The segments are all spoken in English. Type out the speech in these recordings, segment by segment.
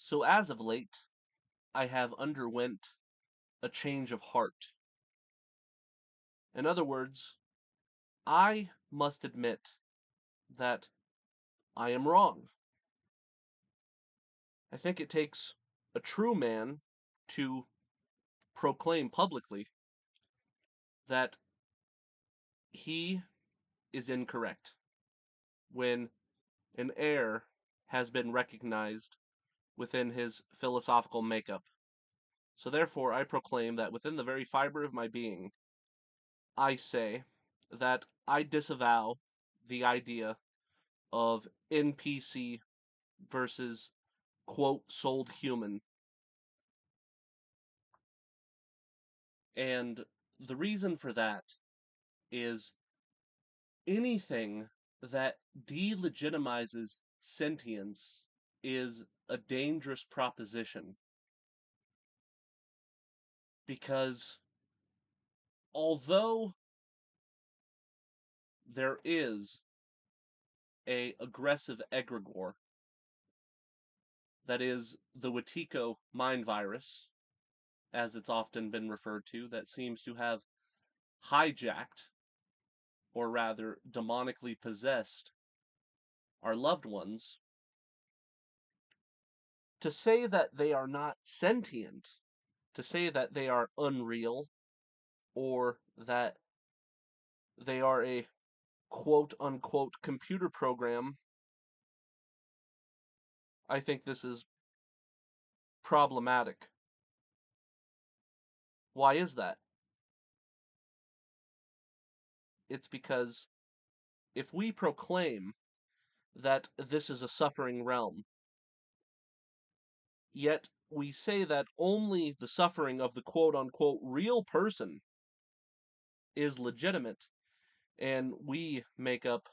So as of late, I have underwent a change of heart. In other words, I must admit that I am wrong. I think it takes a true man to proclaim publicly that he is incorrect when an error has been recognized within his philosophical makeup. So therefore, I proclaim that within the very fiber of my being, I say that I disavow the idea of NPC versus quote sold human. And the reason for that is anything that delegitimizes sentience is a dangerous proposition, because although there is a aggressive egregore that is the Wetiko mind virus, as it's often been referred to, that seems to have hijacked, or rather demonically possessed, our loved ones, to say that they are not sentient, to say that they are unreal, or that they are a quote unquote computer program, I think this is problematic. Why is that? It's because if we proclaim that this is a suffering realm, yet we say that only the suffering of the quote unquote real person is legitimate, and we make up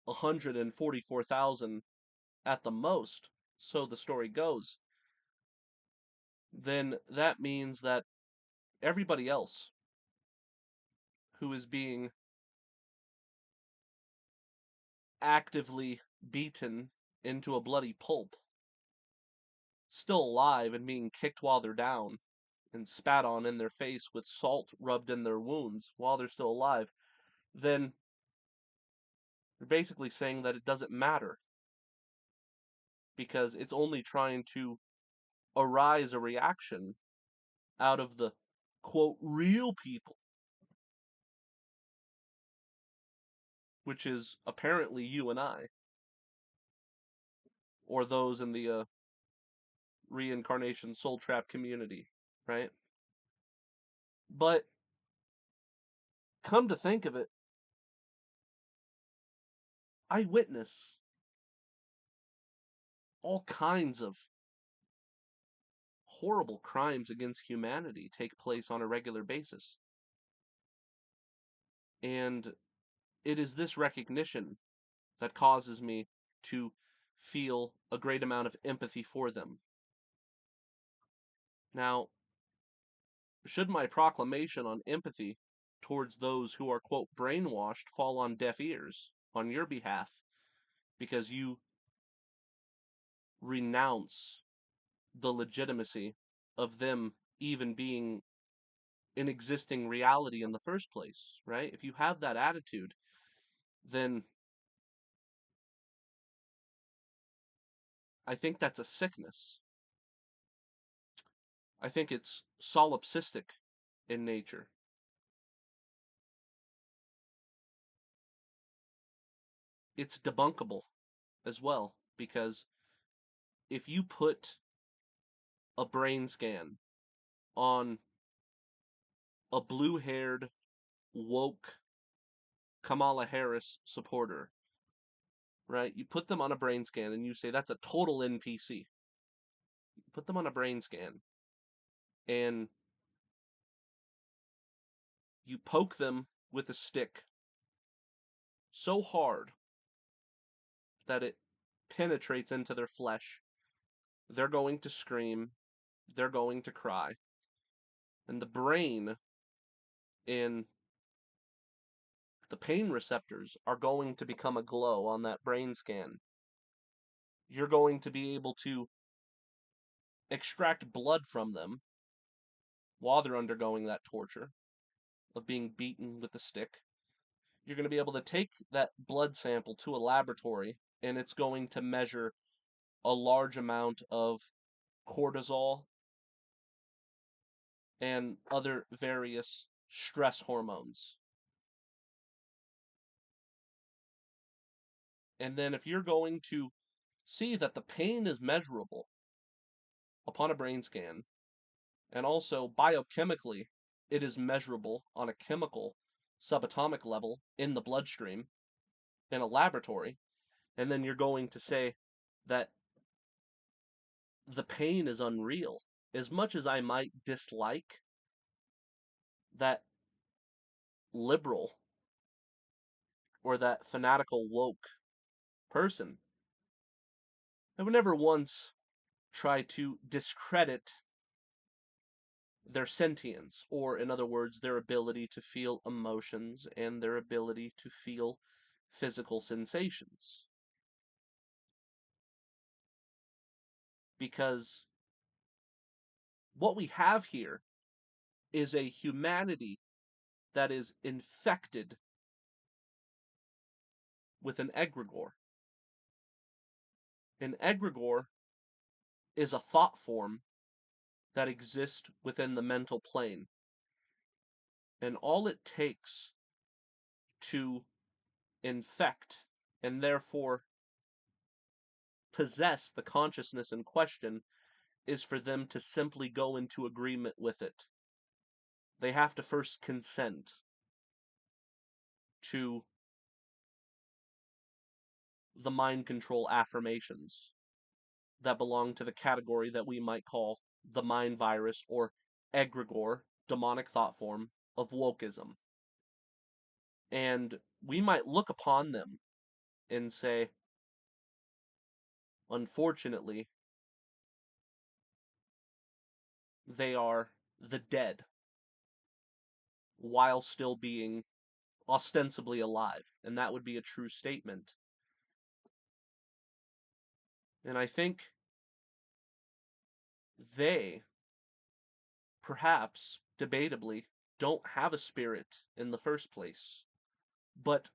144,000 at the most, so the story goes, then that means that everybody else who is being actively beaten into a bloody pulp, still alive and being kicked while they're down, and spat on in their face with salt rubbed in their wounds while they're still alive, then you're basically saying that it doesn't matter, because it's only trying to arise a reaction out of the quote real people, which is apparently you and I, or those in the reincarnation soul trap community, right? But come to think of it, I witness all kinds of horrible crimes against humanity take place on a regular basis. And it is this recognition that causes me to feel a great amount of empathy for them. Now, should my proclamation on empathy towards those who are, quote, brainwashed fall on deaf ears on your behalf because you renounce the legitimacy of them even being an existing reality in the first place, right? If you have that attitude, then I think that's a sickness. I think it's solipsistic in nature. It's debunkable as well, because if you put a brain scan on a blue-haired, woke Kamala Harris supporter, right? You put them on a brain scan and you say that's a total NPC. You put them on a brain scan and you poke them with a stick so hard that it penetrates into their flesh. They're going to scream, they're going to cry. And the brain and the pain receptors are going to become aglow on that brain scan. You're going to be able to extract blood from them while they're undergoing that torture of being beaten with a stick. You're going to be able to take that blood sample to a laboratory, and it's going to measure a large amount of cortisol and other various stress hormones. And then if you're going to see that the pain is measurable upon a brain scan, and also biochemically it is measurable on a chemical subatomic level in the bloodstream in a laboratory, and then you're going to say that the pain is unreal. As much as I might dislike that liberal or that fanatical woke person, I would never once try to discredit their sentience, or in other words, their ability to feel emotions and their ability to feel physical sensations. Because what we have here is a humanity that is infected with an egregore. An egregore is a thought form that exists within the mental plane. And all it takes to infect and therefore possess the consciousness in question is for them to simply go into agreement with it. They have to first consent to the mind control affirmations that belong to the category that we might call the mind virus or egregore, demonic thought form of wokeism. And we might look upon them and say, unfortunately, they are the dead while still being ostensibly alive. And that would be a true statement. And I think they, perhaps, debatably, don't have a spirit in the first place. But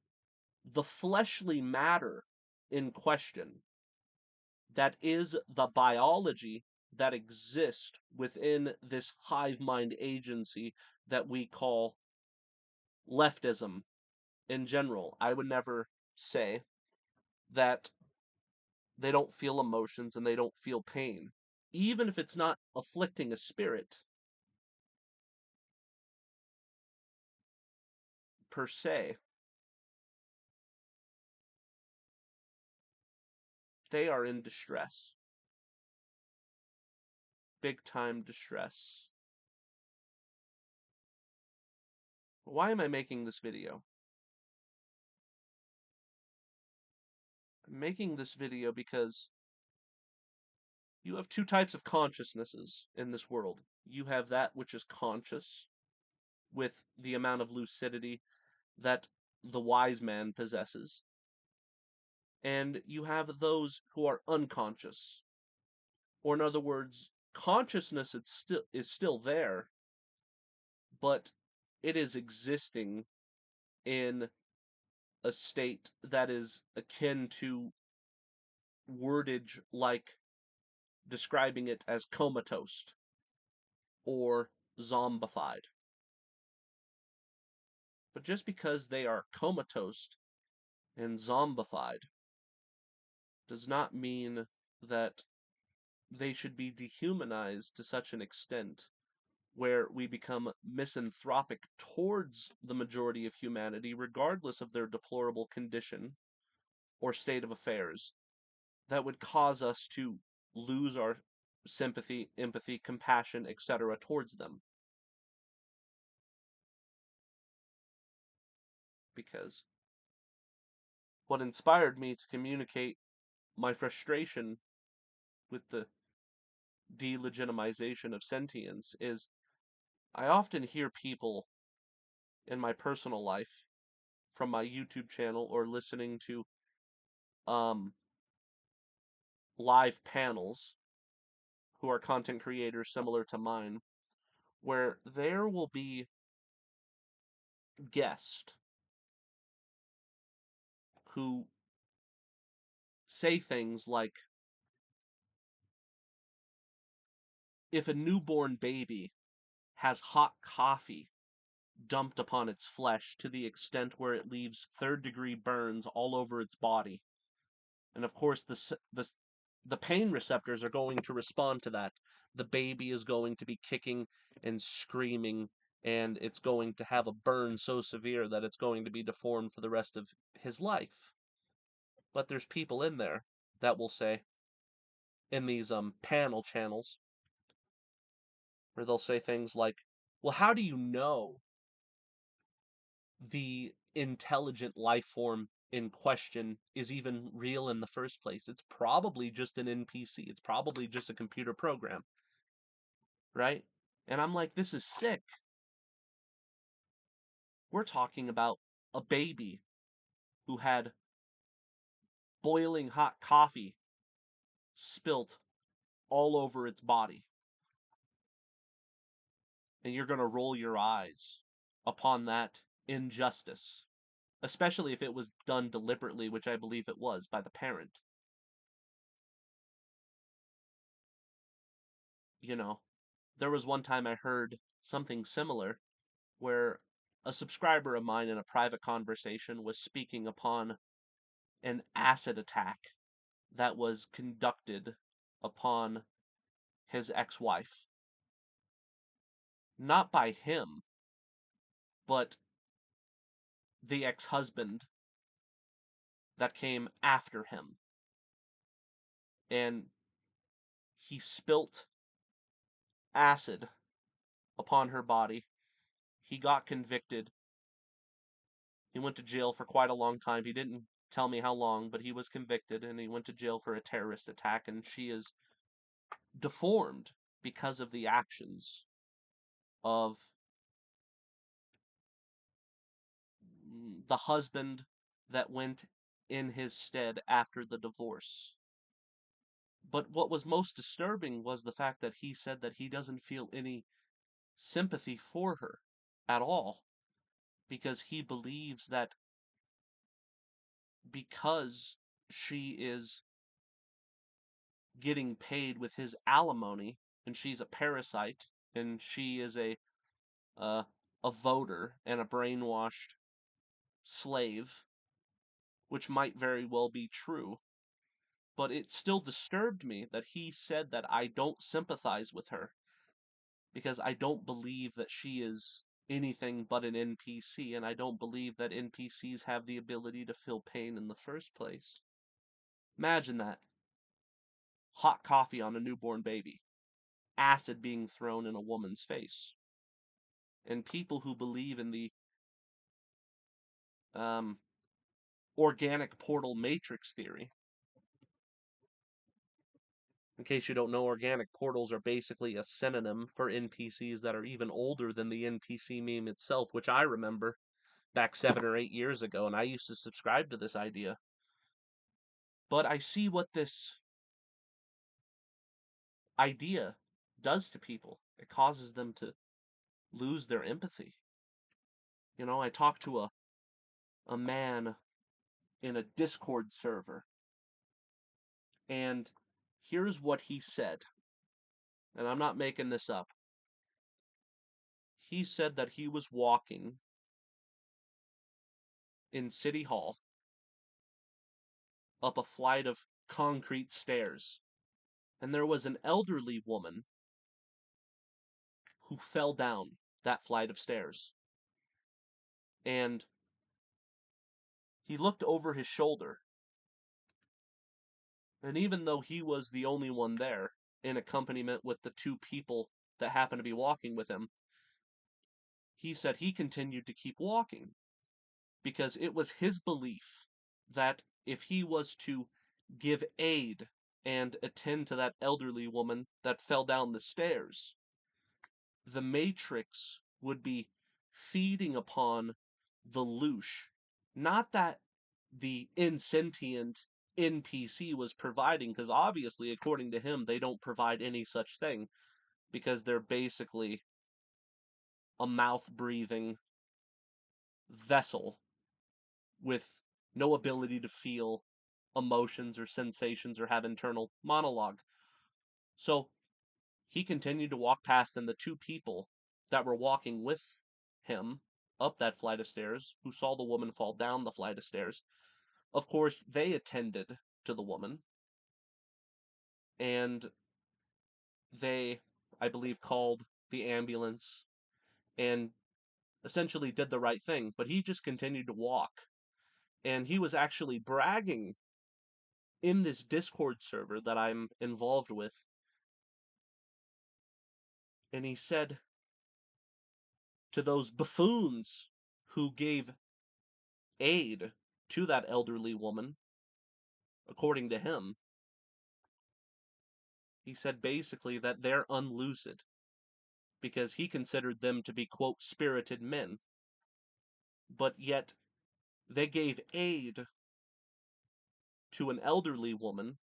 the fleshly matter in question, that is the biology that exists within this hive mind agency that we call leftism in general. I would never say that they don't feel emotions and they don't feel pain, even if it's not afflicting a spirit per se. They are in distress, big time distress. Why am I making this video? I'm making this video because you have two types of consciousnesses in this world. You have that which is conscious, with the amount of lucidity that the wise man possesses. And you have those who are unconscious. Or in other words, consciousness is still there, but it is existing in a state that is akin to wordage like describing it as comatose or zombified. But just because they are comatose and zombified does not mean that they should be dehumanized to such an extent where we become misanthropic towards the majority of humanity, regardless of their deplorable condition or state of affairs, that would cause us to lose our sympathy, empathy, compassion, etc. towards them. Because what inspired me to communicate my frustration with the delegitimization of sentience is I often hear people in my personal life from my YouTube channel or listening to live panels who are content creators similar to mine, where there will be guests who say things like, if a newborn baby has hot coffee dumped upon its flesh to the extent where it leaves third-degree burns all over its body, and of course the pain receptors are going to respond to that. The baby is going to be kicking and screaming, and it's going to have a burn so severe that it's going to be deformed for the rest of his life. But there's people in there that will say, in these panel channels, where they'll say things like, well, how do you know the intelligent life form in question is even real in the first place? It's probably just an NPC. It's probably just a computer program, right? And I'm like, this is sick. We're talking about a baby who had boiling hot coffee spilt all over its body. And you're going to roll your eyes upon that injustice, especially if it was done deliberately, which I believe it was, by the parent. You know, there was one time I heard something similar where a subscriber of mine in a private conversation was speaking upon an acid attack that was conducted upon his ex-wife. Not by him, but the ex-husband that came after him. And he spilt acid upon her body. He got convicted. He went to jail for quite a long time. He didn't tell me how long, but he was convicted and he went to jail for a terrorist attack, and she is deformed because of the actions of the husband that went in his stead after the divorce. But what was most disturbing was the fact that he said that he doesn't feel any sympathy for her at all, because he believes that because she is getting paid with his alimony and she's a parasite and she is uh, a voter and a brainwashed slave, which might very well be true, but it still disturbed me that he said that I don't sympathize with her because I don't believe that she is anything but an NPC, and I don't believe that NPCs have the ability to feel pain in the first place. Imagine that. Hot coffee on a newborn baby. Acid being thrown in a woman's face. And people who believe in the um, organic portal matrix theory. In case you don't know, organic portals are basically a synonym for NPCs that are even older than the NPC meme itself, which I remember back 7 or 8 years ago, and I used to subscribe to this idea. But I see what this idea does to people. It causes them to lose their empathy. You know, I talked to a man in a Discord server, and here's what he said, and I'm not making this up. He said that he was walking in City Hall up a flight of concrete stairs, and there was an elderly woman who fell down that flight of stairs. And he looked over his shoulder, and even though he was the only one there, in accompaniment with the 2 people that happened to be walking with him, he said he continued to keep walking because it was his belief that if he was to give aid and attend to that elderly woman that fell down the stairs, the Matrix would be feeding upon the louche. Not that the insentient NPC was providing, because obviously, according to him, they don't provide any such thing, because they're basically a mouth-breathing vessel with no ability to feel emotions or sensations or have internal monologue. So he continued to walk past, and the two people that were walking with him up that flight of stairs, who saw the woman fall down the flight of stairs, of course, they attended to the woman, and they, I believe, called the ambulance and essentially did the right thing. But he just continued to walk. And he was actually bragging in this Discord server that I'm involved with. And he said to those buffoons who gave aid to that elderly woman, according to him, he said basically that they're unlucid because he considered them to be, quote, spirited men. But yet they gave aid to an elderly woman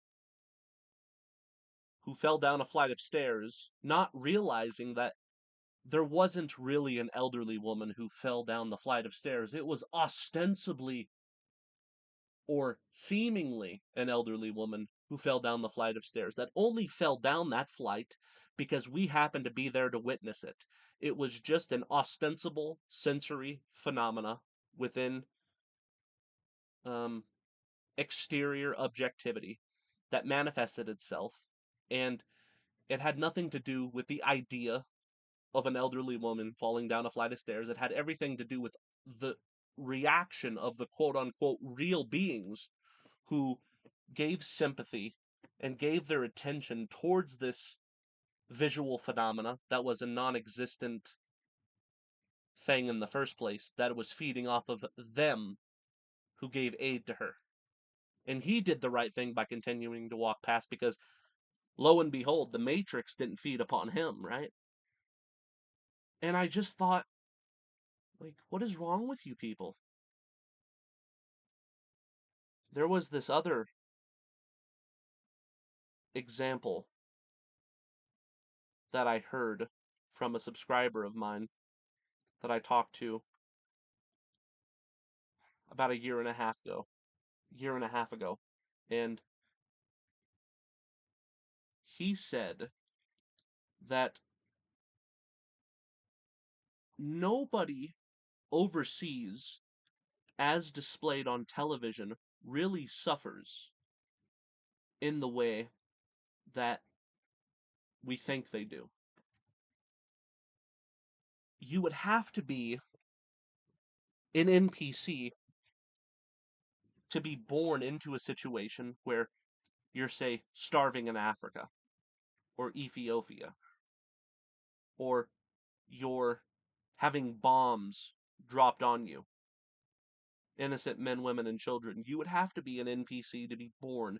who fell down a flight of stairs, not realizing that there wasn't really an elderly woman who fell down the flight of stairs. It was ostensibly or seemingly an elderly woman who fell down the flight of stairs, that only fell down that flight because we happened to be there to witness it. It was just an ostensible sensory phenomena within exterior objectivity that manifested itself, and it had nothing to do with the idea of an elderly woman falling down a flight of stairs. It had everything to do with the reaction of the quote unquote real beings who gave sympathy and gave their attention towards this visual phenomena that was a non-existent thing in the first place, that was feeding off of them who gave aid to her. And he did the right thing by continuing to walk past, because lo and behold, the Matrix didn't feed upon him, right? And I just thought, like, what is wrong with you people? There was this other example that I heard from a subscriber of mine that I talked to about a year and a half ago. And he said that nobody overseas, as displayed on television, really suffers in the way that we think they do. You would have to be an NPC to be born into a situation where you're, say, starving in Africa or Ethiopia, or you're having bombs dropped on you, innocent men, women, and children. You would have to be an NPC to be born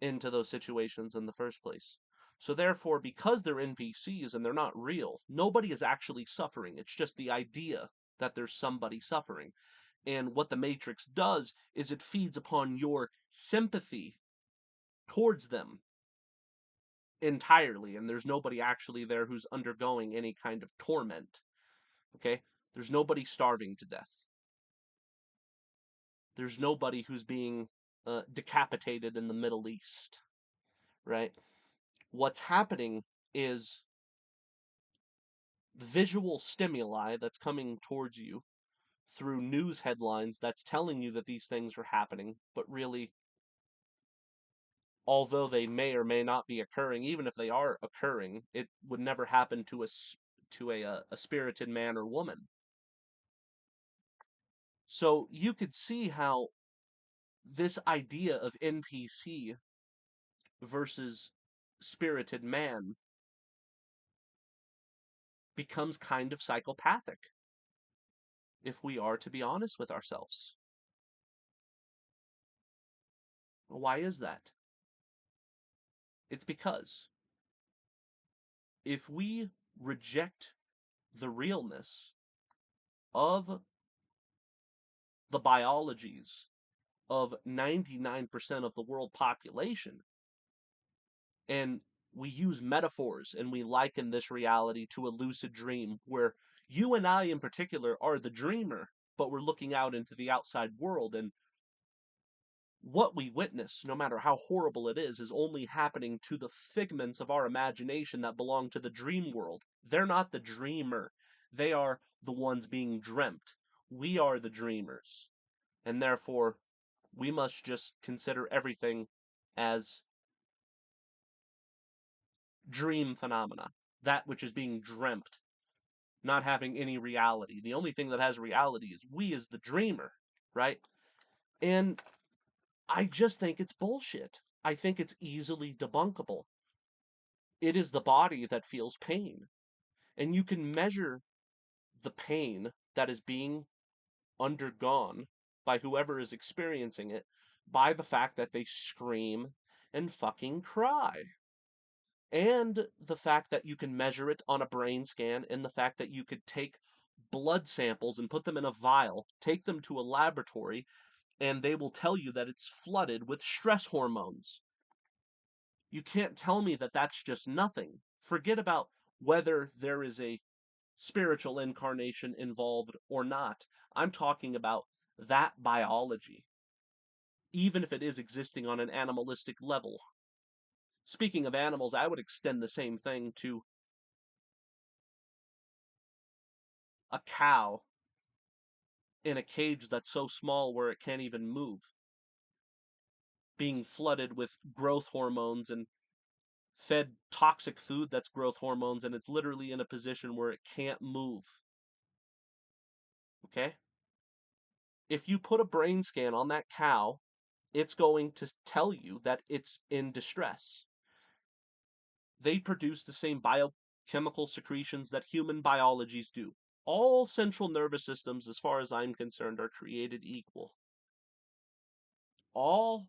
into those situations in the first place. So therefore, because they're NPCs and they're not real, nobody is actually suffering. It's just the idea that there's somebody suffering. And what the Matrix does is it feeds upon your sympathy towards them entirely, and there's nobody actually there who's undergoing any kind of torment. Okay? There's nobody starving to death. There's nobody who's being decapitated in the Middle East, right? What's happening is visual stimuli that's coming towards you through news headlines that's telling you that these things are happening, but really, although they may or may not be occurring, even if they are occurring, it would never happen to a spirited man or woman. So you could see how this idea of NPC versus spirited man becomes kind of psychopathic, if we are to be honest with ourselves. Why is that? It's because if we reject the realness of the biologies of 99% of the world population. And we use metaphors and we liken this reality to a lucid dream where you and I in particular are the dreamer, but we're looking out into the outside world, and what we witness, no matter how horrible it is only happening to the figments of our imagination that belong to the dream world. They're not the dreamer. They are the ones being dreamt. We are the dreamers. And therefore, we must just consider everything as dream phenomena. That which is being dreamt, not having any reality. The only thing that has reality is we as the dreamer, right? And I just think it's bullshit. I think it's easily debunkable. It is the body that feels pain. And you can measure the pain that is being undergone by whoever is experiencing it by the fact that they scream and fucking cry. And the fact that you can measure it on a brain scan, and the fact that you could take blood samples and put them in a vial, take them to a laboratory, and they will tell you that it's flooded with stress hormones. You can't tell me that that's just nothing. Forget about whether there is a spiritual incarnation involved or not. I'm talking about that biology, even if it is existing on an animalistic level. Speaking of animals, I would extend the same thing to a cow in a cage that's so small where it can't even move, being flooded with growth hormones and fed toxic food that's growth hormones, and it's literally in a position where it can't move. Okay? If you put a brain scan on that cow, it's going to tell you that it's in distress. They produce the same biochemical secretions that human biologies do. All central nervous systems, as far as I'm concerned, are created equal. All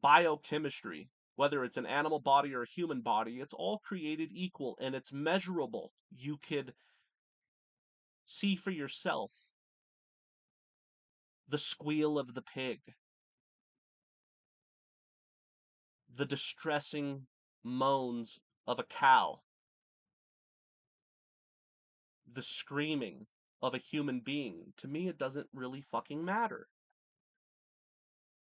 biochemistry, whether it's an animal body or a human body, it's all created equal and it's measurable. You could see for yourself the squeal of the pig, the distressing moans of a cow, the screaming of a human being. To me, it doesn't really fucking matter.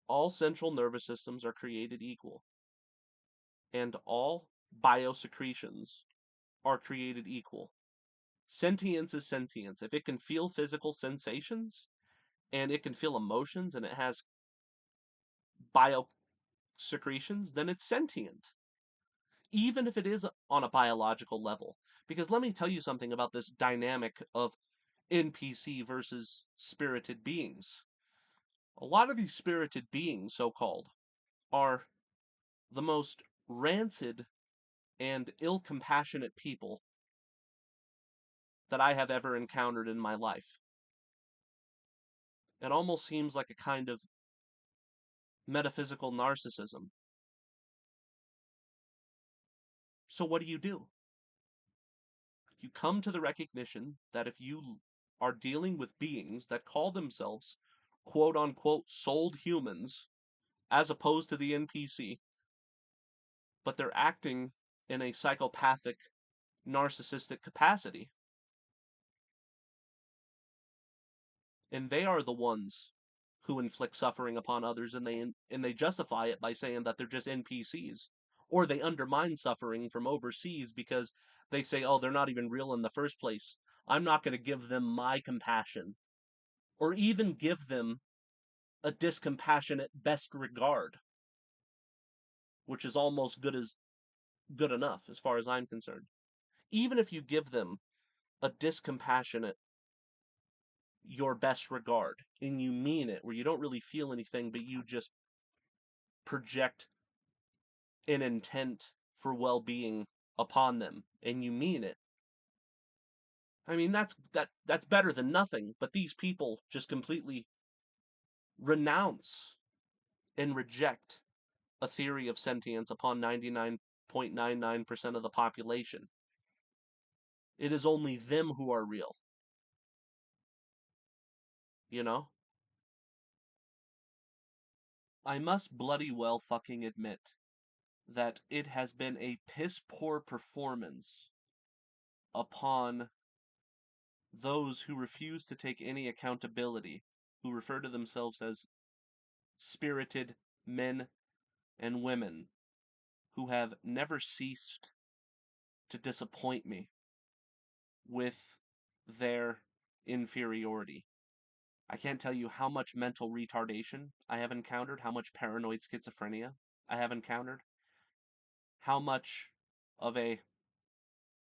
All central nervous systems are created equal, and all biosecretions are created equal. Sentience is sentience. If it can feel physical sensations, and it can feel emotions, and it has biosecretions, then it's sentient. Even if it is on a biological level. Because let me tell you something about this dynamic of NPC versus spirited beings. A lot of these spirited beings, so called, are the most rancid and ill compassionate people that I have ever encountered in my life. It almost seems like a kind of metaphysical narcissism. So, what do? You come to the recognition that if you are dealing with beings that call themselves quote unquote souled humans, as opposed to the NPC, but they're acting in a psychopathic, narcissistic capacity, and they are the ones who inflict suffering upon others, and they justify it by saying that they're just NPCs, or they undermine suffering from overseas because they say, oh, they're not even real in the first place. I'm not going to give them my compassion, or even give them a discompassionate best regard, which is almost good enough as far as I'm concerned. Even if you give them a discompassionate your best regard and you mean it, where you don't really feel anything but you just project an intent for well-being upon them and you mean it, I mean that's better than nothing. But these people just completely renounce and reject a theory of sentience upon 99.99% of the population. It is only them who are real, you know? I must bloody well fucking admit that it has been a piss poor performance upon those who refuse to take any accountability, who refer to themselves as spirited men and women, who have never ceased to disappoint me with their inferiority. I can't tell you how much mental retardation I have encountered, how much paranoid schizophrenia I have encountered, how much of a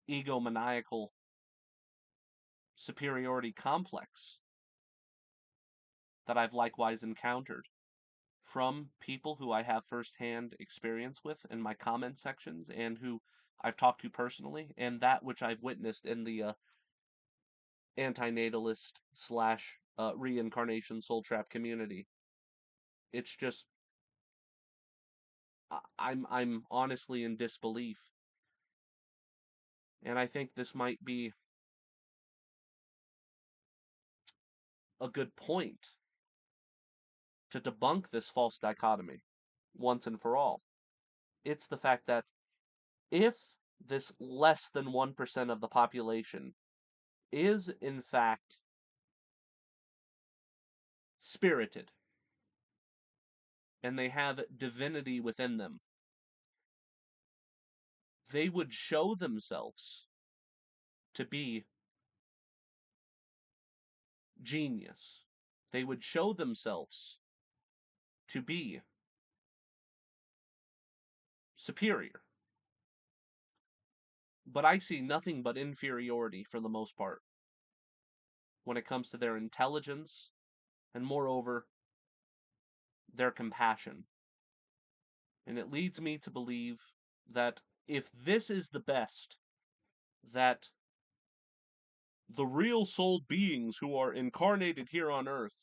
egomaniacal superiority complex that I've likewise encountered from people who I have firsthand experience with in my comment sections and who I've talked to personally, and that which I've witnessed in the anti-natalist slash reincarnation soul trap community. It's just I'm honestly in disbelief, and I think this might be a good point to debunk this false dichotomy once and for all. It's the fact that if this less than 1% of the population is in fact spirited and they have divinity within them, they would show themselves to be genius. They would show themselves to be superior. But I see nothing but inferiority for the most part when it comes to their intelligence and, moreover, their compassion. And it leads me to believe that if this is the best that the real souled beings who are incarnated here on Earth,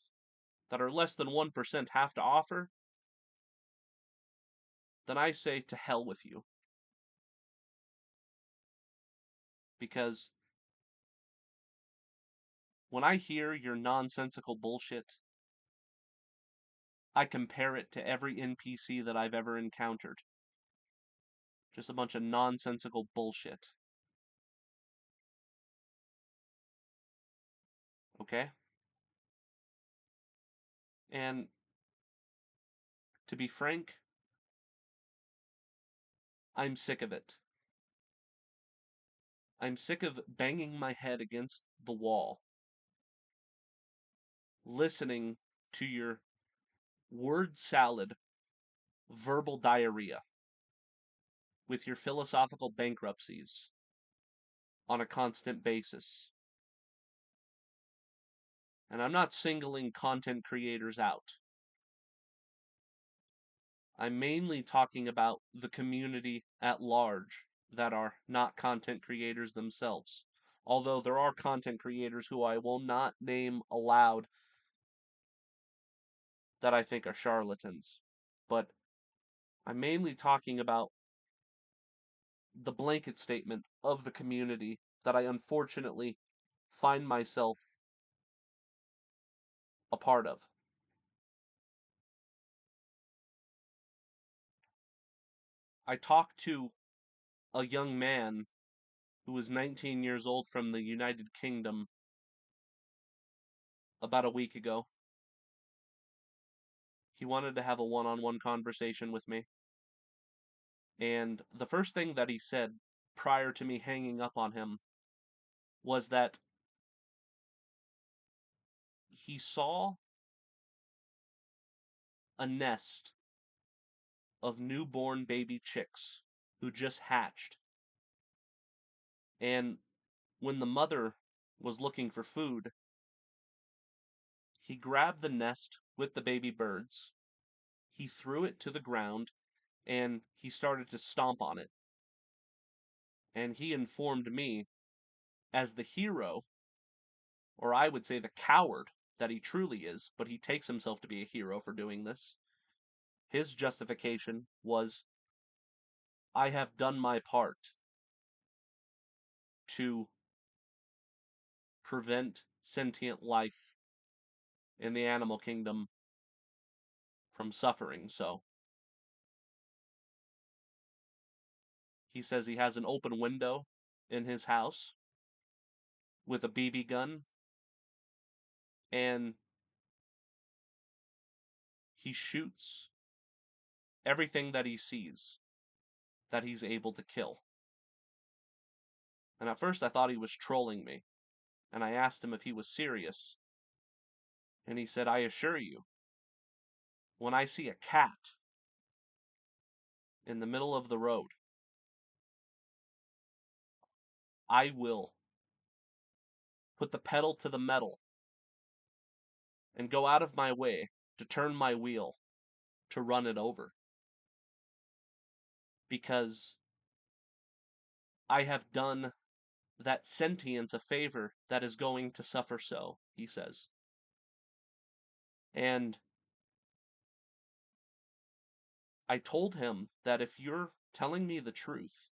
that are less than 1%, have to offer, then I say to hell with you. Because when I hear your nonsensical bullshit, I compare it to every NPC that I've ever encountered. Just a bunch of nonsensical bullshit. Okay? And to be frank, I'm sick of it. I'm sick of banging my head against the wall, listening to your word salad, verbal diarrhea, with your philosophical bankruptcies on a constant basis. And I'm not singling content creators out. I'm mainly talking about the community at large that are not content creators themselves. Although there are content creators who I will not name aloud that I think are charlatans. But I'm mainly talking about the blanket statement of the community that I unfortunately find myself a part of. I talked to a young man who was 19 years old from the United Kingdom about a week ago. He wanted to have a one-on-one conversation with me. And the first thing that he said prior to me hanging up on him was that he saw a nest of newborn baby chicks who just hatched. And when the mother was looking for food, he grabbed the nest with the baby birds, he threw it to the ground, and he started to stomp on it. And he informed me, as the hero, or I would say the coward that he truly is, but he takes himself to be a hero for doing this. His justification was, I have done my part to prevent sentient life in the animal kingdom from suffering. So he says he has an open window in his house with a BB gun, and he shoots everything that he sees that he's able to kill. And at first I thought he was trolling me, and I asked him if he was serious, and he said, I assure you, when I see a cat in the middle of the road, I will put the pedal to the metal and go out of my way to turn my wheel to run it over. Because I have done that sentience a favor that is going to suffer so, he says. And I told him that if you're telling me the truth,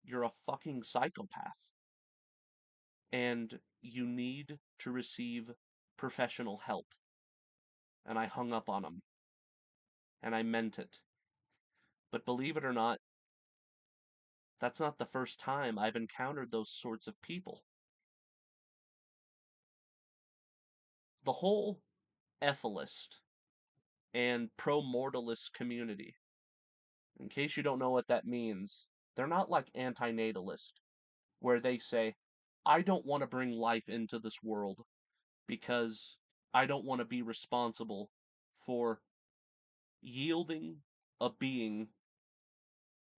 you're a fucking psychopath. And you need to receive professional help. And I hung up on him. And I meant it. But believe it or not, that's not the first time I've encountered those sorts of people. The whole ethicist and pro-mortalist community, in case you don't know what that means, they're not like anti-natalist, where they say, I don't want to bring life into this world because I don't want to be responsible for yielding a being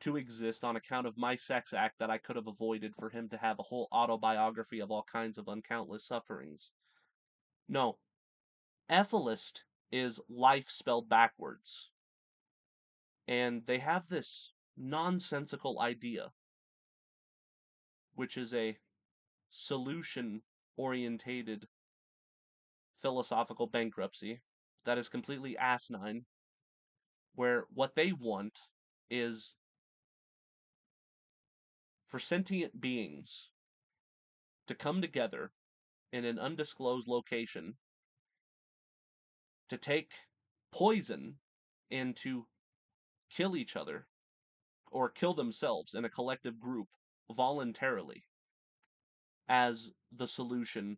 to exist on account of my sex act that I could have avoided for him to have a whole autobiography of all kinds of uncountless sufferings. No, ethicist is life spelled backwards. And they have this nonsensical idea, which is a solution-orientated philosophical bankruptcy that is completely asinine, where what they want is for sentient beings to come together in an undisclosed location to take poison and to kill each other or kill themselves in a collective group voluntarily as the solution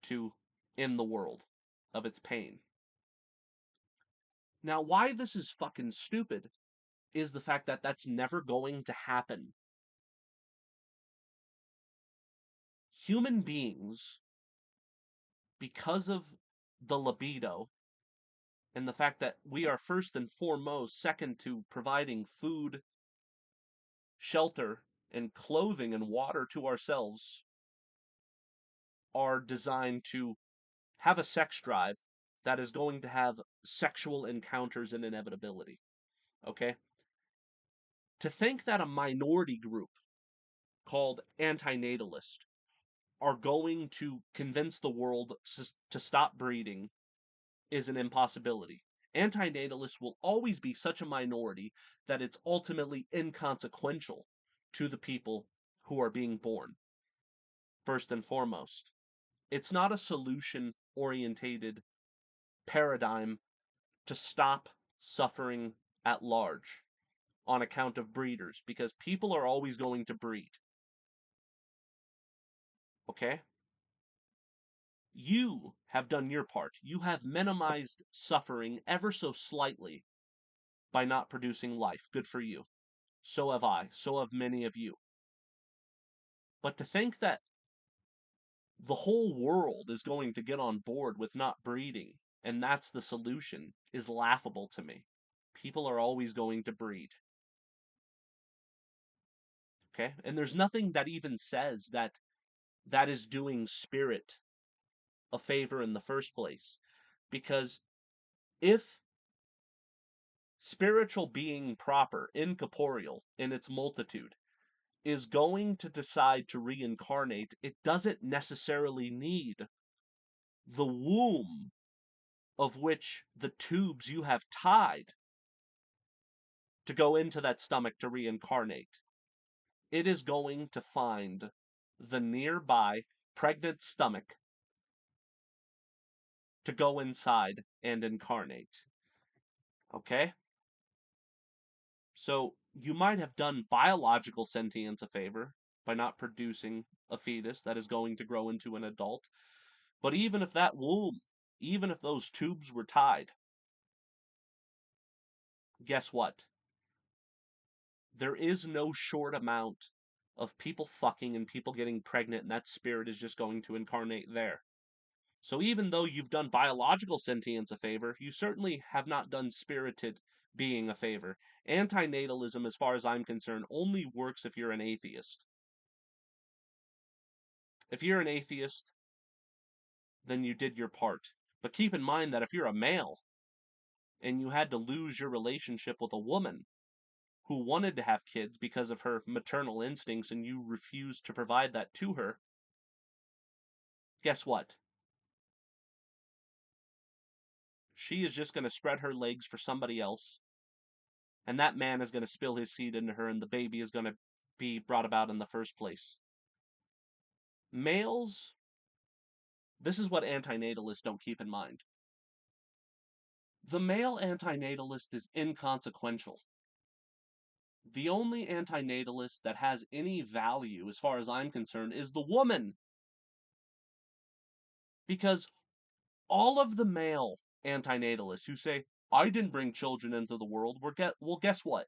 to end the world of its pain. Now, why this is fucking stupid is the fact that that's never going to happen. Human beings, because of the libido and the fact that we are first and foremost second to providing food, shelter, and clothing and water to ourselves, are designed to have a sex drive that is going to have sexual encounters and inevitability. Okay? To think that a minority group called anti-natalist are going to convince the world to stop breeding is an impossibility. Anti-natalists will always be such a minority that it's ultimately inconsequential to the people who are being born. First and foremost, it's not a solution-orientated paradigm to stop suffering at large on account of breeders, because people are always going to breed. Okay? You have done your part. You have minimized suffering ever so slightly by not producing life. Good for you. So have I. So have many of you. But to think that the whole world is going to get on board with not breeding, and that's the solution, is laughable to me. People are always going to breed. Okay? And there's nothing that even says that that is doing spirit a favor in the first place. Because if spiritual being proper, incorporeal in its multitude, is going to decide to reincarnate, it doesn't necessarily need the womb of which the tubes you have tied to go into that stomach to reincarnate. It is going to find the nearby pregnant stomach to go inside and incarnate. Okay? So you might have done biological sentience a favor by not producing a fetus that is going to grow into an adult. But even if that womb, even if those tubes were tied, guess what? There is no short amount of people fucking and people getting pregnant, and that spirit is just going to incarnate there. So even though you've done biological sentience a favor, you certainly have not done spirited being a favor. Anti-natalism, as far as I'm concerned, only works if you're an atheist. If you're an atheist, then you did your part. But keep in mind that if you're a male and you had to lose your relationship with a woman who wanted to have kids because of her maternal instincts and you refused to provide that to her, guess what? She is just going to spread her legs for somebody else, and that man is going to spill his seed into her, and the baby is going to be brought about in the first place. Males, this is what antinatalists don't keep in mind. The male antinatalist is inconsequential. The only antinatalist that has any value, as far as I'm concerned, is the woman. Because all of the male antinatalists who say, I didn't bring children into the world, well, guess what?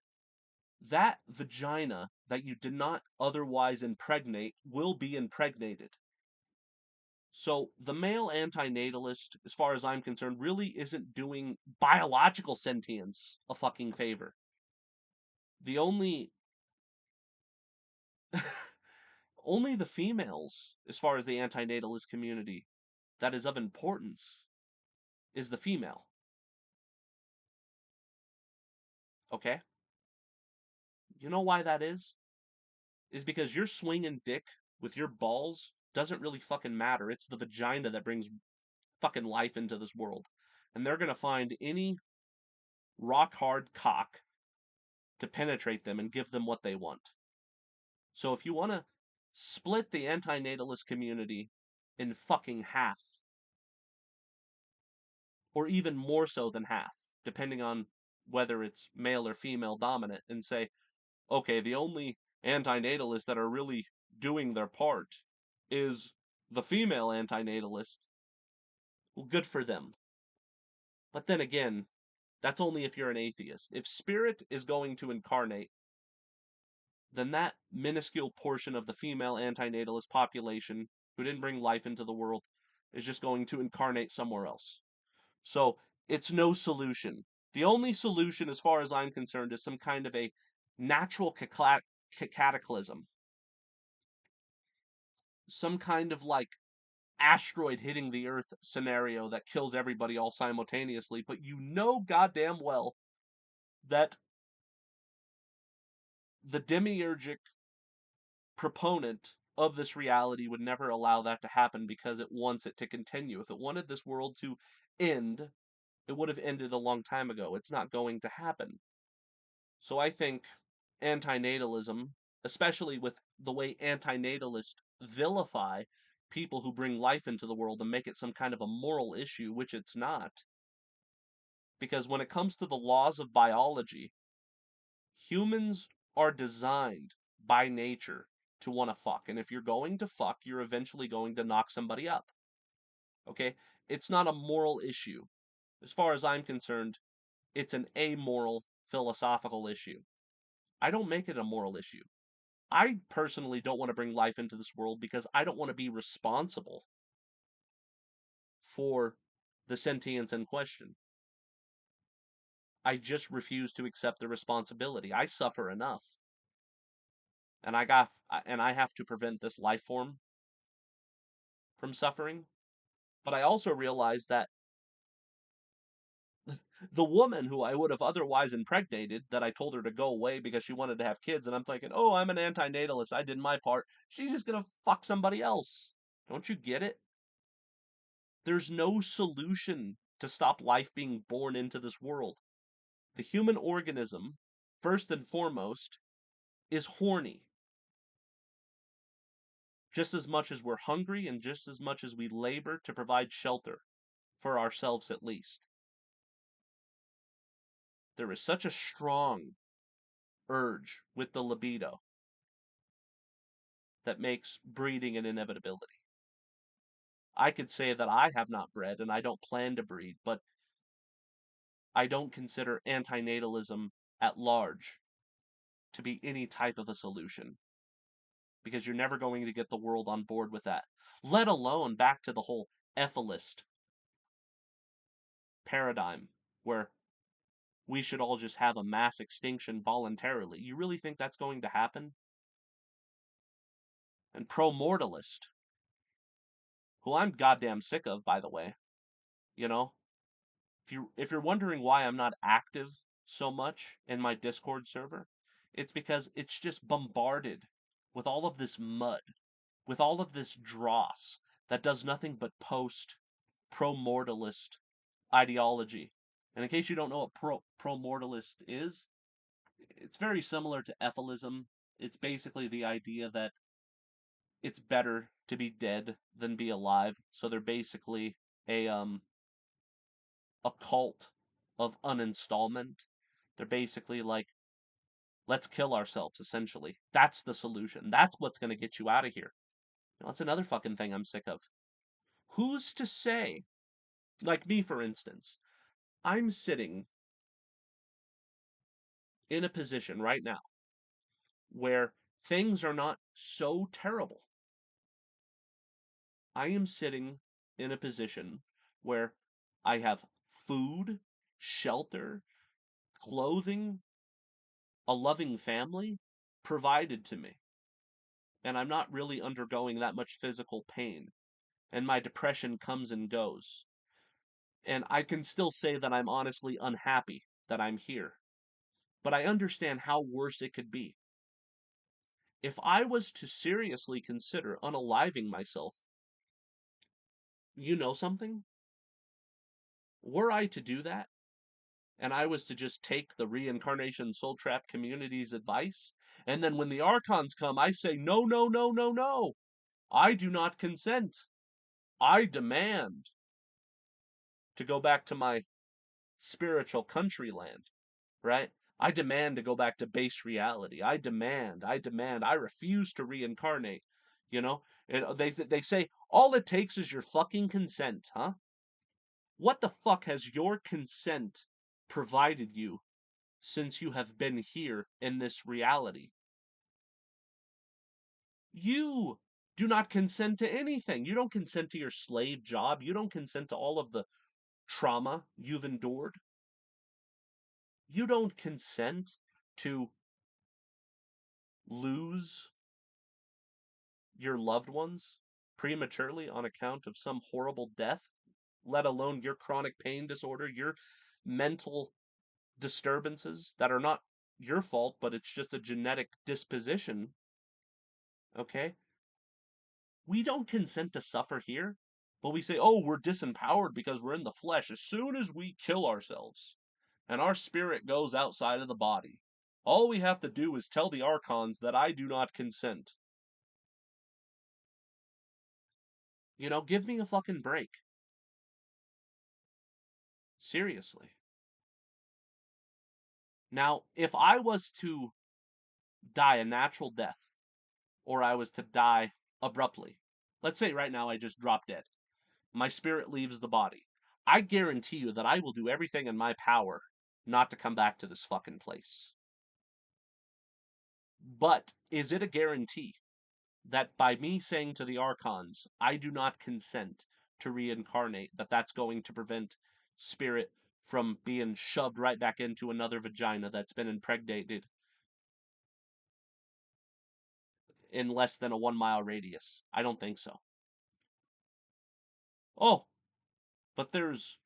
That vagina that you did not otherwise impregnate will be impregnated. So the male antinatalist, as far as I'm concerned, really isn't doing biological sentience a fucking favor. The only only the females, as far as the antinatalist community, that is of importance is the female. Okay? You know why that is? Is because you're swinging dick with your balls doesn't really fucking matter. It's the vagina that brings fucking life into this world. And they're gonna find any rock hard cock to penetrate them and give them what they want. So if you wanna split the antinatalist community in fucking half, or even more so than half, depending on whether it's male or female dominant, and say, okay, the only antinatalists that are really doing their part is the female antinatalist. Well, good for them. But then again, that's only if you're an atheist. If spirit is going to incarnate, then that minuscule portion of the female antinatalist population who didn't bring life into the world is just going to incarnate somewhere else. So it's no solution. The only solution, as far as I'm concerned, is some kind of a natural cataclysm. Some kind of like asteroid hitting the Earth scenario that kills everybody all simultaneously. But you know goddamn well that the demiurgic proponent of this reality would never allow that to happen because it wants it to continue. If it wanted this world to end, it would have ended a long time ago. It's not going to happen. So I think antinatalism, especially with the way antinatalists vilify people who bring life into the world and make it some kind of a moral issue, which it's not. Because when it comes to the laws of biology, humans are designed by nature to want to fuck. And if you're going to fuck, you're eventually going to knock somebody up. Okay? It's not a moral issue. As far as I'm concerned, it's an amoral philosophical issue. I don't make it a moral issue. I personally don't want to bring life into this world because I don't want to be responsible for the sentience in question. I just refuse to accept the responsibility. I suffer enough. And I have to prevent this life form from suffering. But I also realize that the woman who I would have otherwise impregnated, that I told her to go away because she wanted to have kids, and I'm thinking, oh, I'm an antinatalist, I did my part, she's just gonna fuck somebody else. Don't you get it? There's no solution to stop life being born into this world. The human organism, first and foremost, is horny. Just as much as we're hungry and just as much as we labor to provide shelter, for ourselves at least. there is such a strong urge with the libido that makes breeding an inevitability. I could say that I have not bred and I don't plan to breed, but I don't consider anti-natalism at large to be any type of a solution, because you're never going to get the world on board with that. Let alone back to the whole ethicist paradigm where we should all just have a mass extinction voluntarily. You really think that's going to happen? And pro-mortalist, who I'm goddamn sick of, by the way, you know, if you're wondering why I'm not active so much in my Discord server, it's because it's just bombarded with all of this mud, with all of this dross that does nothing but post pro-mortalist ideology. And in case you don't know what pro-mortalist is, it's very similar to ethilism. It's basically the idea that it's better to be dead than be alive. So they're basically a cult of uninstallment. They're basically like, let's kill ourselves, essentially. That's the solution. That's what's going to get you out of here. That's another fucking thing I'm sick of. Who's to say, like me for instance, I'm sitting in a position right now where things are not so terrible. I am sitting in a position where I have food, shelter, clothing, a loving family provided to me. And I'm not really undergoing that much physical pain. And my depression comes and goes. And I can still say that I'm honestly unhappy that I'm here. But I understand how worse it could be. If I was to seriously consider unaliving myself, you know something? Were I to do that, and I was to just take the reincarnation soul trap community's advice, and then when the archons come, I say, no, no, no, no, no. I do not consent. I demand to go back to my spiritual country land, right? I demand to go back to base reality. I demand, I refuse to reincarnate. You know, they say all it takes is your fucking consent, huh? What the fuck has your consent provided you since you have been here in this reality? You do not consent to anything. You don't consent to your slave job. You don't consent to all of the trauma you've endured. You don't consent to lose your loved ones prematurely on account of some horrible death, let alone your chronic pain disorder, your mental disturbances that are not your fault, but it's just a genetic disposition. Okay? We don't consent to suffer here, but we say, oh, we're disempowered because we're in the flesh. As soon as we kill ourselves and our spirit goes outside of the body, all we have to do is tell the archons that I do not consent. You know, give me a fucking break. Seriously. Now, if I was to die a natural death, or I was to die abruptly, let's say right now I just drop dead, my spirit leaves the body, I guarantee you that I will do everything in my power not to come back to this fucking place. But is it a guarantee that by me saying to the archons, I do not consent to reincarnate, that that's going to prevent spirit from being shoved right back into another vagina that's been impregnated in less than a 1 mile radius? I don't think so. Oh, but there's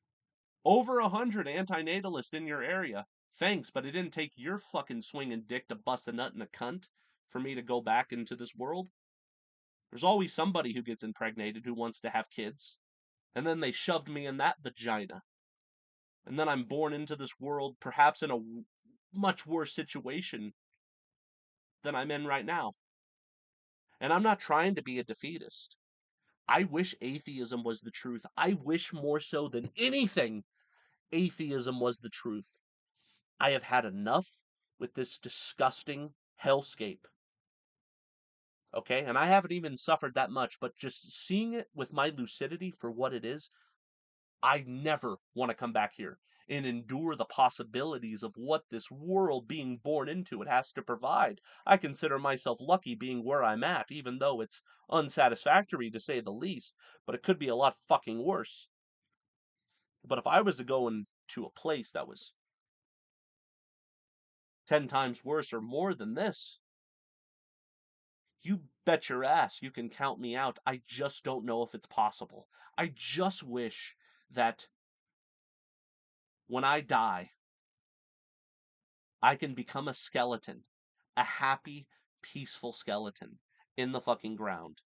over 100 anti-natalists in your area. Thanks, but it didn't take your fucking swinging dick to bust a nut in a cunt for me to go back into this world. There's always somebody who gets impregnated who wants to have kids. And then they shoved me in that vagina. And then I'm born into this world perhaps in a much worse situation than I'm in right now. And I'm not trying to be a defeatist. I wish atheism was the truth. I wish more so than anything atheism was the truth. I have had enough with this disgusting hellscape. Okay? And I haven't even suffered that much, but just seeing it with my lucidity for what it is, I never want to come back here and endure the possibilities of what this world being born into it has to provide. I consider myself lucky being where I'm at, even though it's unsatisfactory to say the least, but it could be a lot fucking worse. But if I was to go into a place that was 10 times worse or more than this, you bet your ass you can count me out. I just don't know if it's possible. I just wish that when I die, I can become a skeleton, a happy, peaceful skeleton in the fucking ground.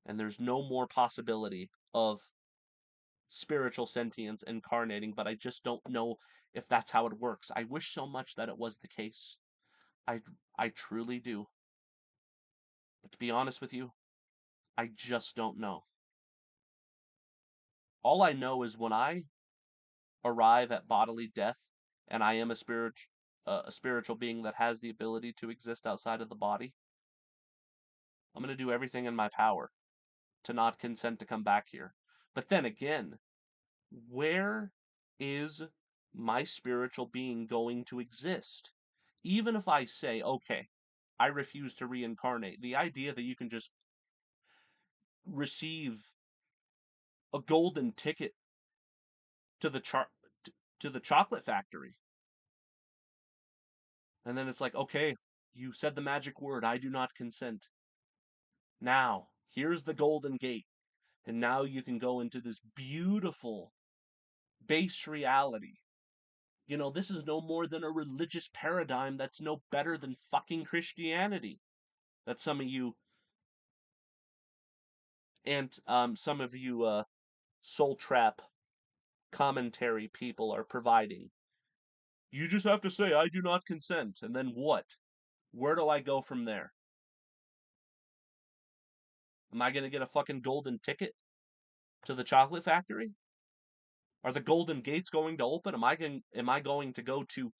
And there's no more possibility of spiritual sentience incarnating, but I just don't know if that's how it works. I wish so much that it was the case. I, I truly do. But to be honest with you, I just don't know. All I know is when I arrive at bodily death and I am a spiritual being that has the ability to exist outside of the body, I'm going to do everything in my power to not consent to come back here. But then again, where is my spiritual being going to exist? Even if I say, okay, I refuse to reincarnate, the idea that you can just receive a golden ticket to the to the chocolate factory, and then it's like, okay, you said the magic word, I do not consent. Now, here's the golden gate, and now you can go into this beautiful base reality. You know, this is no more than a religious paradigm that's no better than fucking Christianity. That some of you and some of you soul trap commentary people are providing. You just have to say I do not consent, and then what? Where do I go from there? Am I gonna get a fucking golden ticket to the chocolate factory? Are the golden gates going to open? Am I going to go to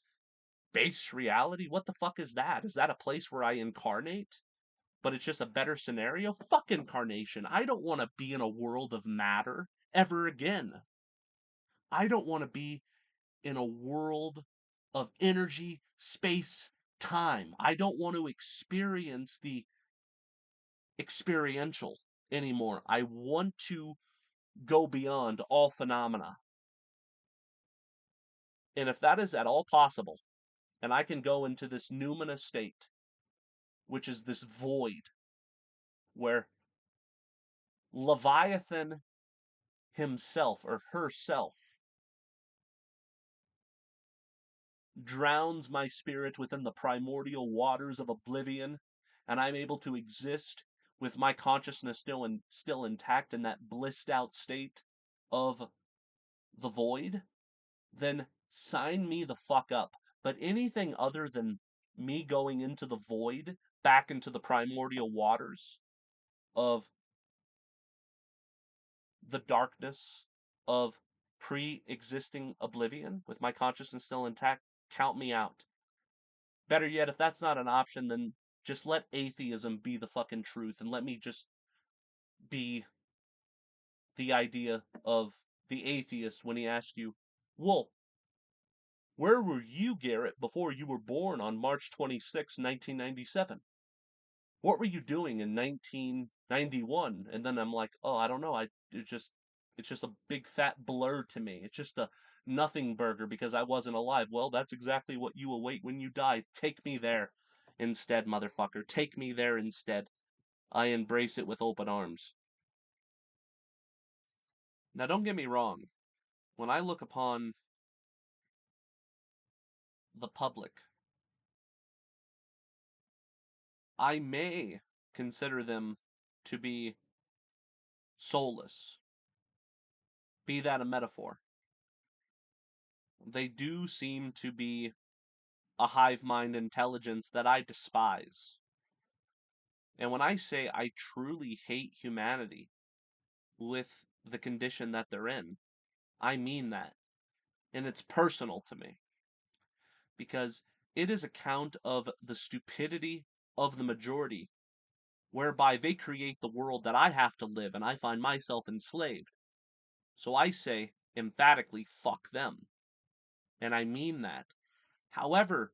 base reality? What the fuck is that? Is that a place where I incarnate? But it's just a better scenario? Fuck incarnation. I don't want to be in a world of matter ever again. I don't want to be in a world of energy, space, time. I don't want to experience the experiential anymore. I want to go beyond all phenomena. And if that is at all possible, and I can go into this noumena state, which is this void, where Leviathan himself or herself drowns my spirit within the primordial waters of oblivion, and I'm able to exist with my consciousness still intact in that blissed out state of the void, then sign me the fuck up. But anything other than me going into the void, back into the primordial waters of the darkness of pre-existing oblivion with my consciousness still intact, count me out. Better yet, if that's not an option, then just let atheism be the fucking truth and let me just be the idea of the atheist when he asked you, well, where were you, Garrett, before you were born on March 26, 1997? What were you doing in 1991? And then I'm like, oh, I don't know. It's just a big fat blur to me. It's just a nothing burger because I wasn't alive. Well, that's exactly what you await when you die. Take me there instead, motherfucker. Take me there instead. I embrace it with open arms. Now, don't get me wrong. When I look upon the public, I may consider them to be soulless. Be that a metaphor. They do seem to be a hive mind intelligence that I despise. And when I say I truly hate humanity with the condition that they're in, I mean that. And it's personal to me. because it is account of the stupidity of the majority, whereby they create the world that I have to live and I find myself enslaved. So I say emphatically, fuck them. And I mean that. However,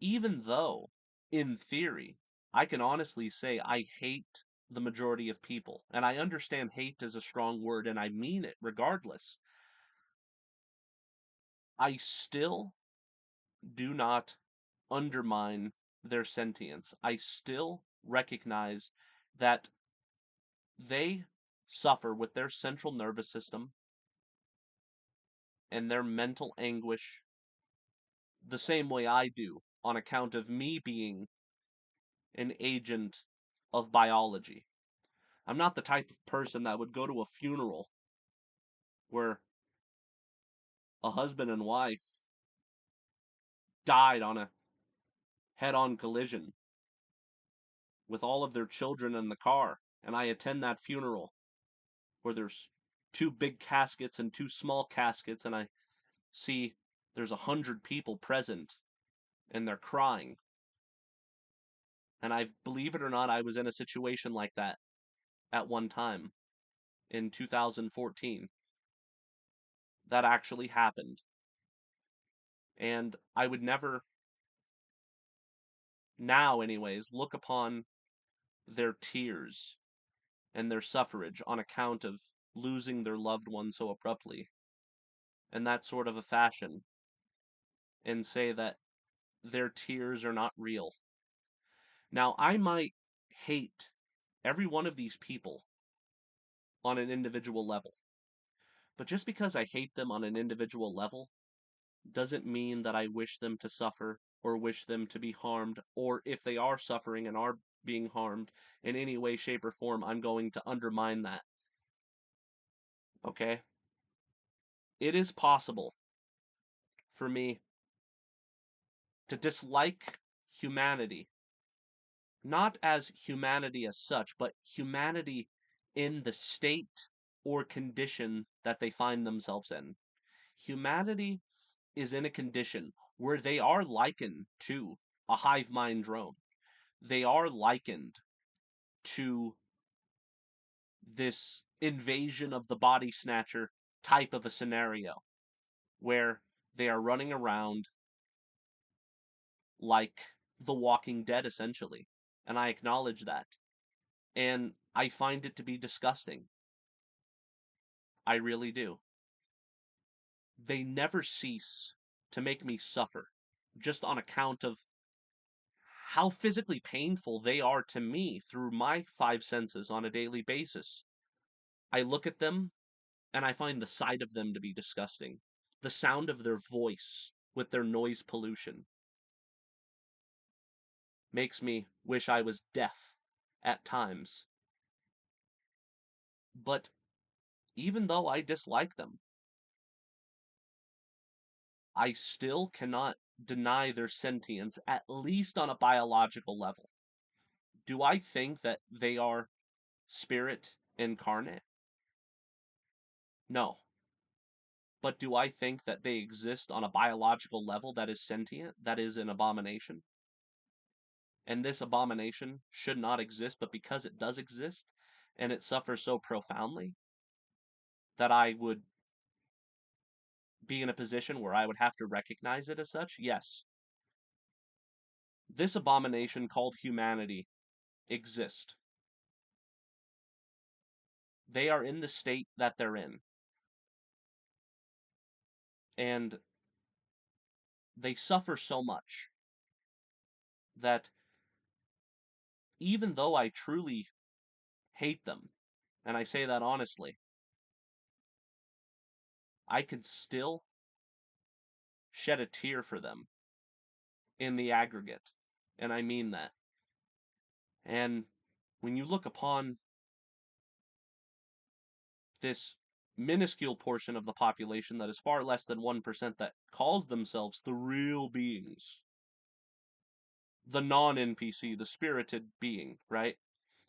even though, in theory, I can honestly say I hate the majority of people, and I understand hate is a strong word and I mean it regardless, I still do not undermine their sentience. I still recognize that they suffer with their central nervous system and their mental anguish the same way I do, on account of me being an agent of biology. I'm not the type of person that would go to a funeral where a husband and wife died on a head-on collision with all of their children in the car, and I attend that funeral where there's two big caskets and two small caskets, and I see there's 100 people present and they're crying. And believe it or not, I was in a situation like that at one time in 2014. That actually happened. And I would never, now anyways, look upon their tears and their suffrage on account of losing their loved one so abruptly in that sort of a fashion, and say that their tears are not real. Now, I might hate every one of these people on an individual level, but just because I hate them on an individual level doesn't mean that I wish them to suffer or wish them to be harmed, or if they are suffering and are being harmed in any way, shape, or form, I'm going to undermine that. Okay? It is possible for me to dislike humanity, not as humanity as such, but humanity in the state or condition that they find themselves in. Humanity is in a condition where they are likened to a hive mind drone. They are likened to this invasion of the body snatcher type of a scenario where they are running around like the Walking Dead, essentially. And I acknowledge that. And I find it to be disgusting. I really do. They never cease to make me suffer, just on account of how physically painful they are to me through my five senses on a daily basis. I look at them and I find the sight of them to be disgusting. The sound of their voice with their noise pollution makes me wish I was deaf at times. But even though I dislike them, I still cannot deny their sentience, at least on a biological level. Do I think that they are spirit incarnate? No. But do I think that they exist on a biological level that is sentient, that is an abomination? And this abomination should not exist, but because it does exist, and it suffers so profoundly, that I would be in a position where I would have to recognize it as such? Yes. This abomination called humanity exists. They are in the state that they're in. And they suffer so much that even though I truly hate them, and I say that honestly, I can still shed a tear for them in the aggregate. And I mean that. And when you look upon this minuscule portion of the population that is far less than 1% that calls themselves the real beings, the non-NPC, the spirited being, right?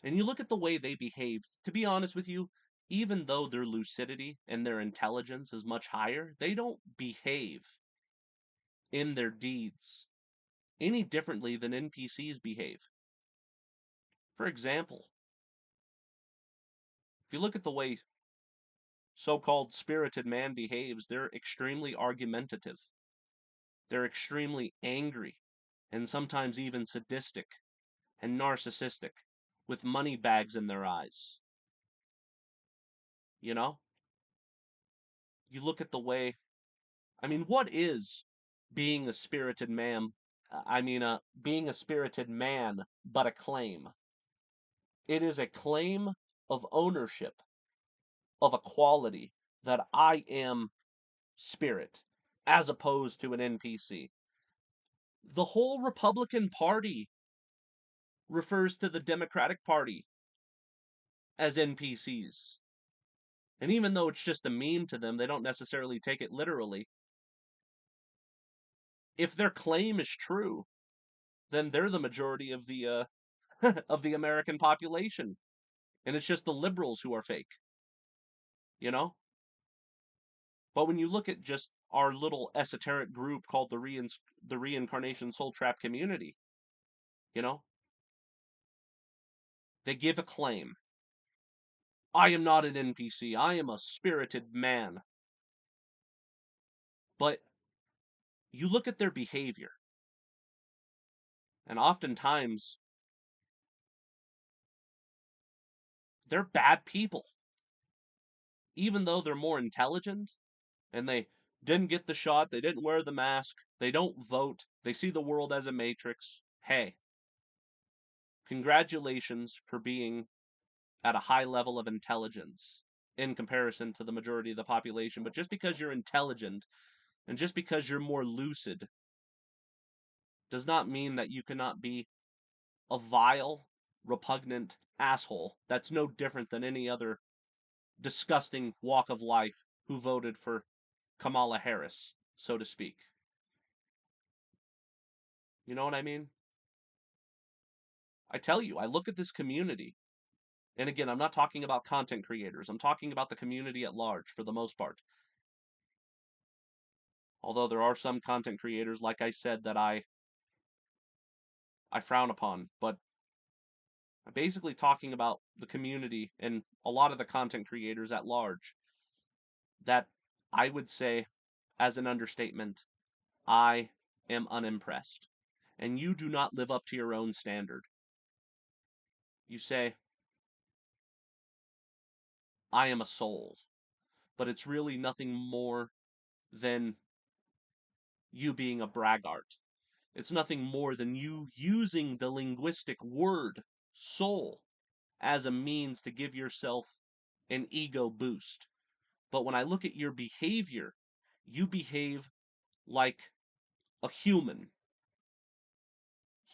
And you look at the way they behave, to be honest with you, even though their lucidity and their intelligence is much higher, they don't behave in their deeds any differently than NPCs behave. For example, if you look at the way so-called spirited man behaves, they're extremely argumentative. They're extremely angry, and sometimes even sadistic and narcissistic, with money bags in their eyes. You know? You look at the way, what is being a spirited man? Being a spirited man, but a claim. It is a claim of ownership, of a quality, that I am spirit, as opposed to an NPC. The whole Republican Party refers to the Democratic Party as NPCs. And even though it's just a meme to them, they don't necessarily take it literally. If their claim is true, then they're the majority of the of the American population. And it's just the liberals who are fake. You know? But when you look at just our little esoteric group called the Reincarnation Soul Trap Community, you know, they give a claim. I am not an NPC. I am a spirited man. But you look at their behavior, and oftentimes they're bad people. Even though they're more intelligent, and they didn't get the shot, they didn't wear the mask, they don't vote, they see the world as a matrix. Hey, congratulations for being at a high level of intelligence in comparison to the majority of the population. But just because you're intelligent and just because you're more lucid does not mean that you cannot be a vile, repugnant asshole that's no different than any other disgusting walk of life who voted for Kamala Harris, so to speak. You know what I mean? I tell you, I look at this community, and again, I'm not talking about content creators, I'm talking about the community at large for the most part. Although there are some content creators, like I said, that I frown upon, but I'm basically talking about the community and a lot of the content creators at large that I would say, as an understatement, I am unimpressed. And you do not live up to your own standard. You say, I am a soul, but it's really nothing more than you being a braggart. It's nothing more than you using the linguistic word soul as a means to give yourself an ego boost. But when I look at your behavior, you behave like a human.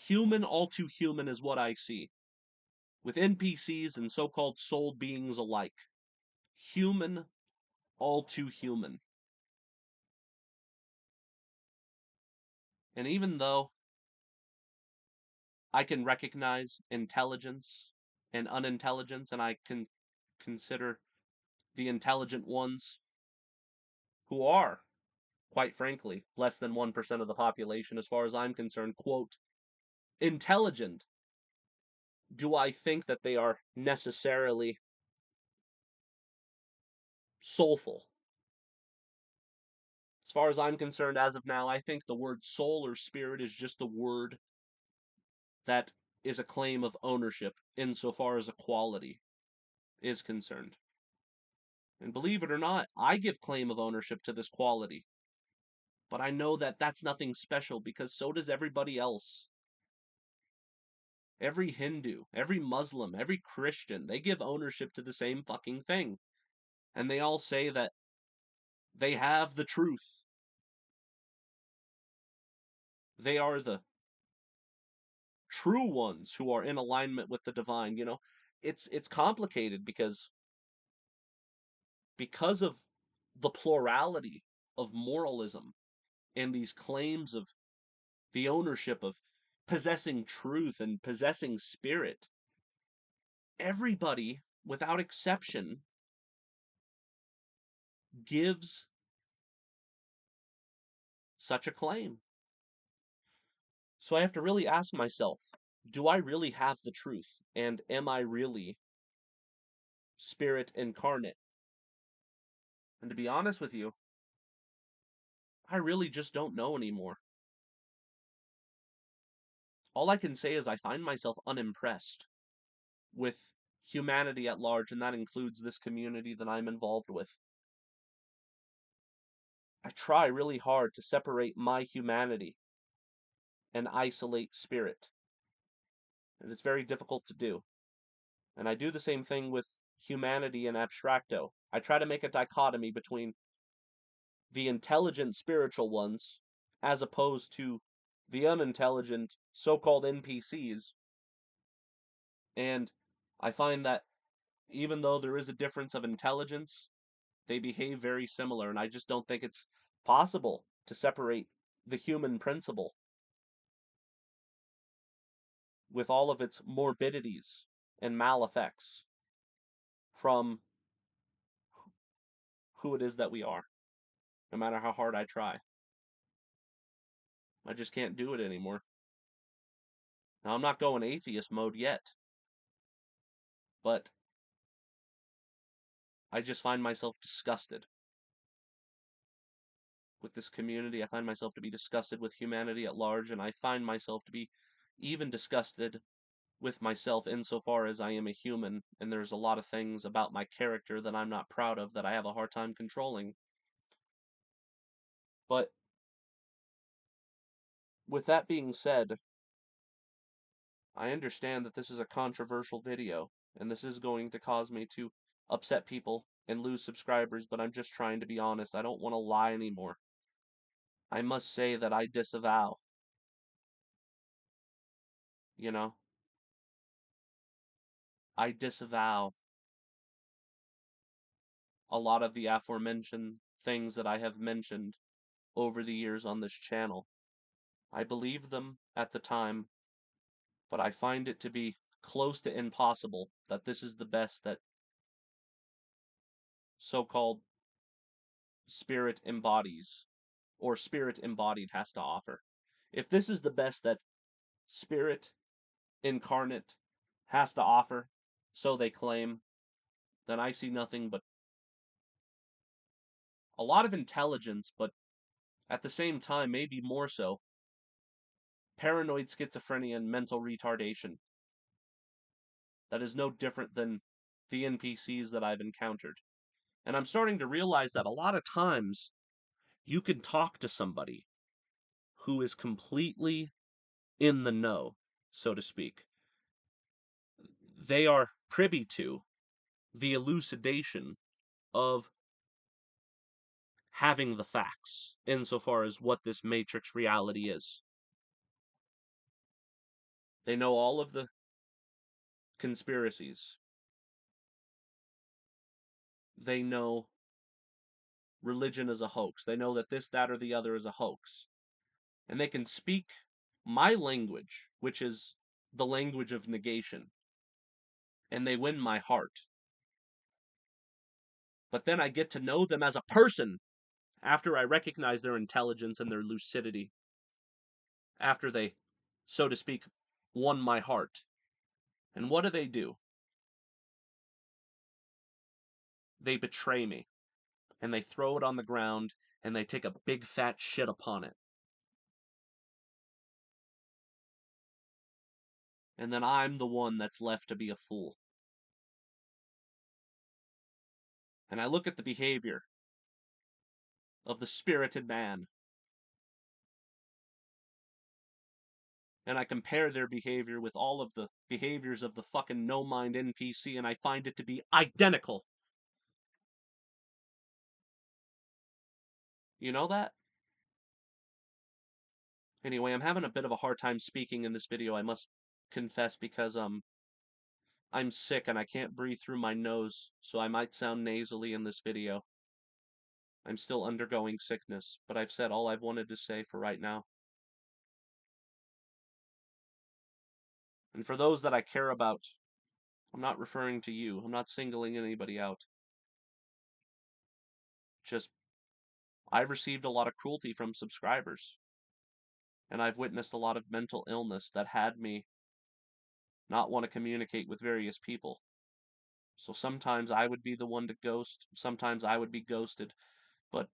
Human, all too human is what I see. With NPCs and so-called soul beings alike. Human, all too human. And even though I can recognize intelligence and unintelligence, and I can consider the intelligent ones, who are, quite frankly, less than 1% of the population as far as I'm concerned, quote, intelligent, do I think that they are necessarily soulful? As far as I'm concerned, as of now, I think the word soul or spirit is just a word that is a claim of ownership insofar as a quality is concerned. And believe it or not, I give claim of ownership to this quality. But I know that that's nothing special because so does everybody else. Every Hindu, every Muslim, every Christian, they give ownership to the same fucking thing. And they all say that they have the truth. They are the true ones who are in alignment with the divine. It's complicated because of the plurality of moralism and these claims of the ownership of possessing truth and possessing spirit. Everybody, without exception, gives such a claim. So I have to really ask myself, do I really have the truth? And am I really spirit incarnate? And to be honest with you, I really just don't know anymore. All I can say is I find myself unimpressed with humanity at large, and that includes this community that I'm involved with. I try really hard to separate my humanity and isolate spirit, and it's very difficult to do. And I do the same thing with humanity and abstracto. I try to make a dichotomy between the intelligent spiritual ones as opposed to the unintelligent so-called NPCs. And I find that even though there is a difference of intelligence, they behave very similar, and I just don't think it's possible to separate the human principle with all of its morbidities and maleffects from who it is that we are, no matter how hard I try. I just can't do it anymore. Now, I'm not going atheist mode yet, but I just find myself disgusted with this community. I find myself to be disgusted with humanity at large, and I find myself to be even disgusted with myself insofar as I am a human, and there's a lot of things about my character that I'm not proud of that I have a hard time controlling. But with that being said, I understand that this is a controversial video, and this is going to cause me to upset people and lose subscribers, but I'm just trying to be honest. I don't want to lie anymore. I must say that I disavow. You know? I disavow a lot of the aforementioned things that I have mentioned over the years on this channel. I believed them at the time, but I find it to be close to impossible that this is the best that so-called spirit embodies, or spirit embodied has to offer. If this is the best that spirit incarnate has to offer, so they claim, then I see nothing but a lot of intelligence, but at the same time, maybe more so, paranoid schizophrenia and mental retardation. That is no different than the NPCs that I've encountered. And I'm starting to realize that a lot of times you can talk to somebody who is completely in the know, so to speak. They are privy to the elucidation of having the facts insofar as what this matrix reality is. They know all of the conspiracies. They know religion is a hoax. They know that this, that, or the other is a hoax. And they can speak my language, which is the language of negation, and they win my heart. But then I get to know them as a person after I recognize their intelligence and their lucidity, after they, so to speak, won my heart. And what do? They betray me, and they throw it on the ground, and they take a big fat shit upon it. And then I'm the one that's left to be a fool. And I look at the behavior of the spirited man, and I compare their behavior with all of the behaviors of the fucking no-mind NPC, and I find it to be identical. You know that? Anyway, I'm having a bit of a hard time speaking in this video, I must confess, because I'm sick and I can't breathe through my nose, so I might sound nasally in this video. I'm still undergoing sickness, but I've said all I've wanted to say for right now. And for those that I care about, I'm not referring to you. I'm not singling anybody out. Just, I've received a lot of cruelty from subscribers. and I've witnessed a lot of mental illness that had me not want to communicate with various people. So sometimes I would be the one to ghost, sometimes I would be ghosted, but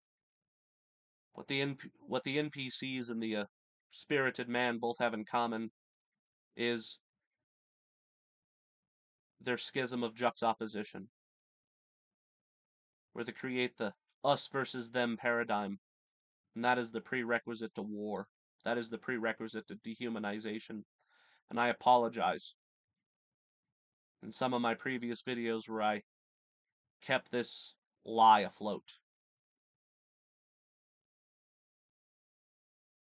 what the NPCs and the spirited man both have in common is their schism of juxtaposition, where they create the us versus them paradigm, and that is the prerequisite to war. That is the prerequisite to dehumanization. And I apologize in some of my previous videos where I kept this lie afloat.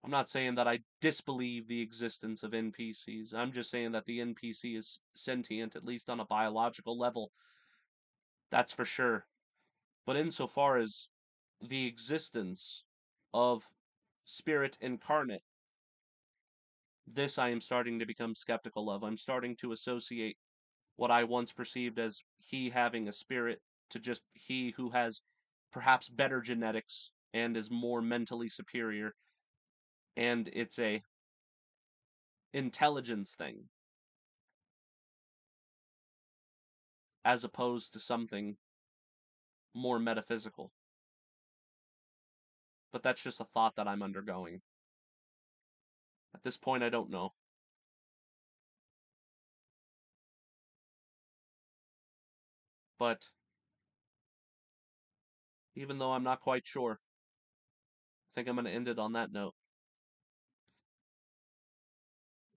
I'm not saying that I disbelieve the existence of NPCs. I'm just saying that the NPC is sentient, at least on a biological level. That's for sure. But insofar as the existence of spirit incarnate, this I am starting to become skeptical of. I'm starting to associate what I once perceived as he having a spirit to just he who has perhaps better genetics and is more mentally superior, and it's a intelligence thing as opposed to something more metaphysical. But that's just a thought that I'm undergoing. At this point, I don't know. But even though I'm not quite sure, I think I'm going to end it on that note.